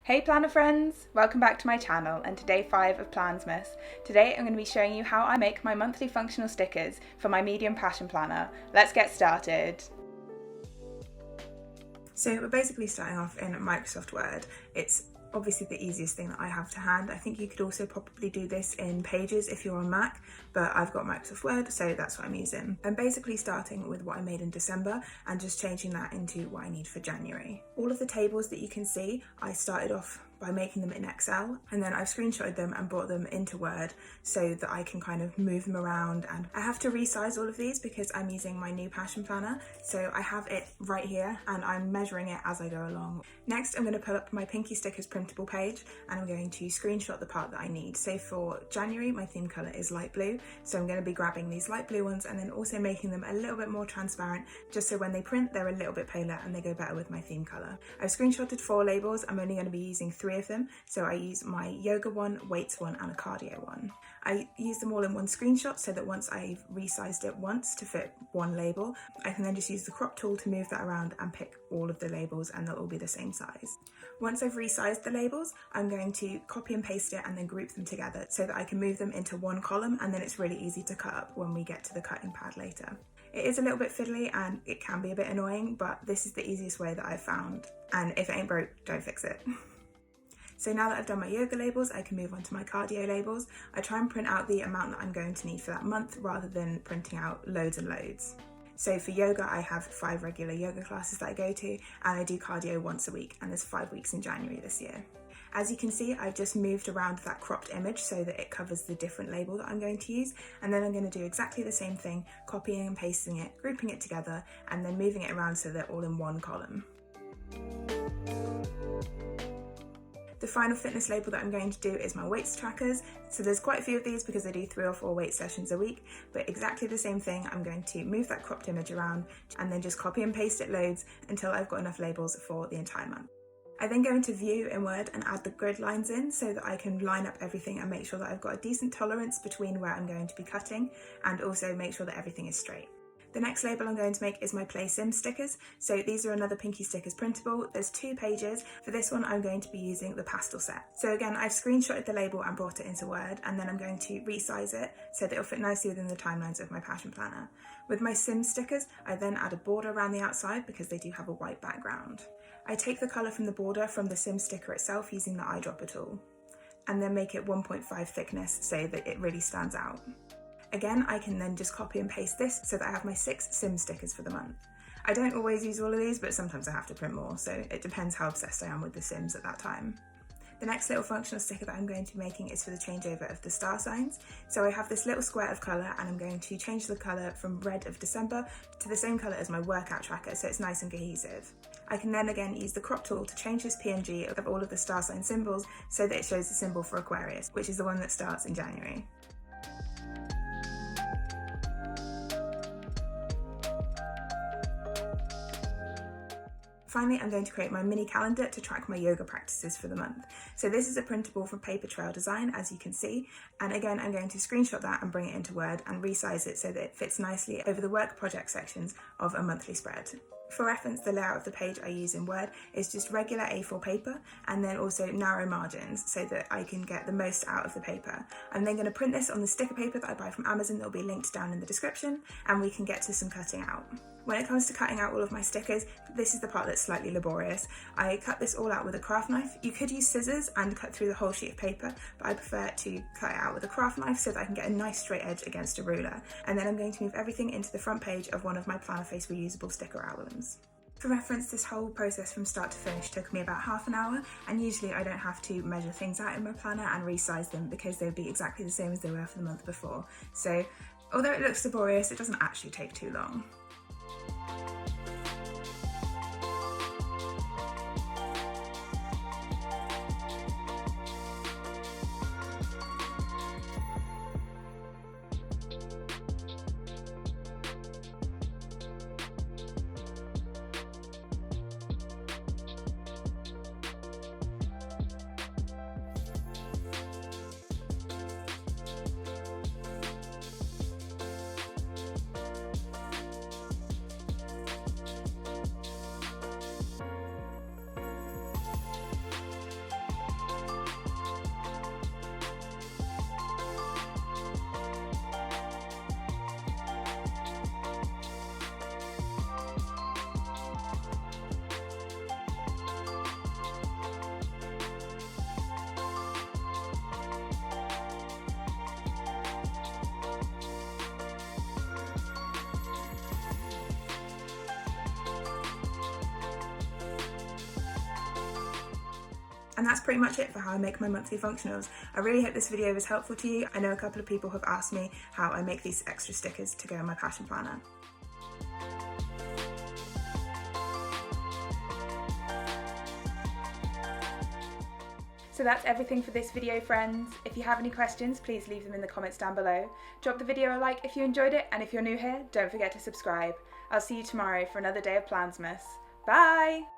Hey planner friends! Welcome back to my channel and to day 5 of Plansmas. Today I'm going to be showing you how I make my monthly functional stickers for my medium passion planner. Let's get started! So we're basically starting off in Microsoft Word. It's obviously the easiest thing that I have to hand. I think you could also probably do this in Pages if you're on Mac, but I've got Microsoft Word, so that's what I'm using. I'm basically starting with what I made in December and just changing that into what I need for January. All of the tables that you can see, I started off by making them in Excel, and then I've screenshotted them and brought them into Word so that I can kind of move them around. And I have to resize all of these because I'm using my new passion planner, so I have it right here and I'm measuring it as I go along. Next I'm going to pull up my Pinky Stickers printable page and I'm going to screenshot the part that I need. So for January my theme colour is light blue, so I'm going to be grabbing these light blue ones and then also making them a little bit more transparent just so when they print they're a little bit paler and they go better with my theme colour. I've screenshotted 4 labels. I'm only going to be using 3 of them, so I use my yoga one, weights one and a cardio one. I use them all in one screenshot so that once I've resized it once to fit one label, I can then just use the crop tool to move that around and pick all of the labels and they'll all be the same size. Once I've resized the labels, I'm going to copy and paste it and then group them together so that I can move them into one column, and then it's really easy to cut up when we get to the cutting pad later. It is a little bit fiddly and it can be a bit annoying, but this is the easiest way that I've found, and if it ain't broke, don't fix it. So now that I've done my yoga labels, I can move on to my cardio labels. I try and print out the amount that I'm going to need for that month rather than printing out loads and loads. So for yoga, I have 5 regular yoga classes that I go to, and I do cardio once a week, and there's 5 weeks in January this year. As you can see, I've just moved around that cropped image so that it covers the different label that I'm going to use, and then I'm going to do exactly the same thing, copying and pasting it, grouping it together, and then moving it around so they're all in one column. The final fitness label that I'm going to do is my weights trackers. So there's quite a few of these because I do 3 or 4 weight sessions a week, but exactly the same thing. I'm going to move that cropped image around and then just copy and paste it loads until I've got enough labels for the entire month. I then go into View in Word and add the grid lines in so that I can line up everything and make sure that I've got a decent tolerance between where I'm going to be cutting, and also make sure that everything is straight. The next label I'm going to make is my Play Sim stickers. So these are another Pinky Stickers printable. There's 2 pages. For this one I'm going to be using the pastel set. So again, I've screenshotted the label and brought it into Word, and then I'm going to resize it so that it'll fit nicely within the timelines of my passion planner. With my Sim stickers, I then add a border around the outside because they do have a white background. I take the colour from the border from the Sim sticker itself using the eyedropper tool, and then make it 1.5 thickness so that it really stands out. Again, I can then just copy and paste this so that I have my 6 Sim stickers for the month. I don't always use all of these, but sometimes I have to print more, so it depends how obsessed I am with the Sims at that time. The next little functional sticker that I'm going to be making is for the changeover of the star signs. So I have this little square of colour and I'm going to change the colour from red of December to the same colour as my workout tracker so it's nice and cohesive. I can then again use the crop tool to change this PNG of all of the star sign symbols so that it shows the symbol for Aquarius, which is the one that starts in January. Finally, I'm going to create my mini calendar to track my yoga practices for the month. So this is a printable from Paper Trail Design, as you can see. And again, I'm going to screenshot that and bring it into Word and resize it so that it fits nicely over the work project sections of a monthly spread. For reference, the layout of the page I use in Word is just regular A4 paper and then also narrow margins so that I can get the most out of the paper. I'm then going to print this on the sticker paper that I buy from Amazon that will be linked down in the description, and we can get to some cutting out. When it comes to cutting out all of my stickers, this is the part that's slightly laborious. I cut this all out with a craft knife. You could use scissors and cut through the whole sheet of paper, but I prefer to cut it out with a craft knife so that I can get a nice straight edge against a ruler. And then I'm going to move everything into the front page of one of my Planner Face reusable sticker albums. For reference, this whole process from start to finish took me about half an hour, and usually I don't have to measure things out in my planner and resize them because they would be exactly the same as they were for the month before. So although it looks laborious, it doesn't actually take too long. And that's pretty much it for how I make my monthly functionals. I really hope this video was helpful to you. I know a couple of people have asked me how I make these extra stickers to go in my passion planner. So that's everything for this video, friends. If you have any questions, please leave them in the comments down below. Drop the video a like if you enjoyed it, and if you're new here, don't forget to subscribe. I'll see you tomorrow for another day of Plansmas. Bye!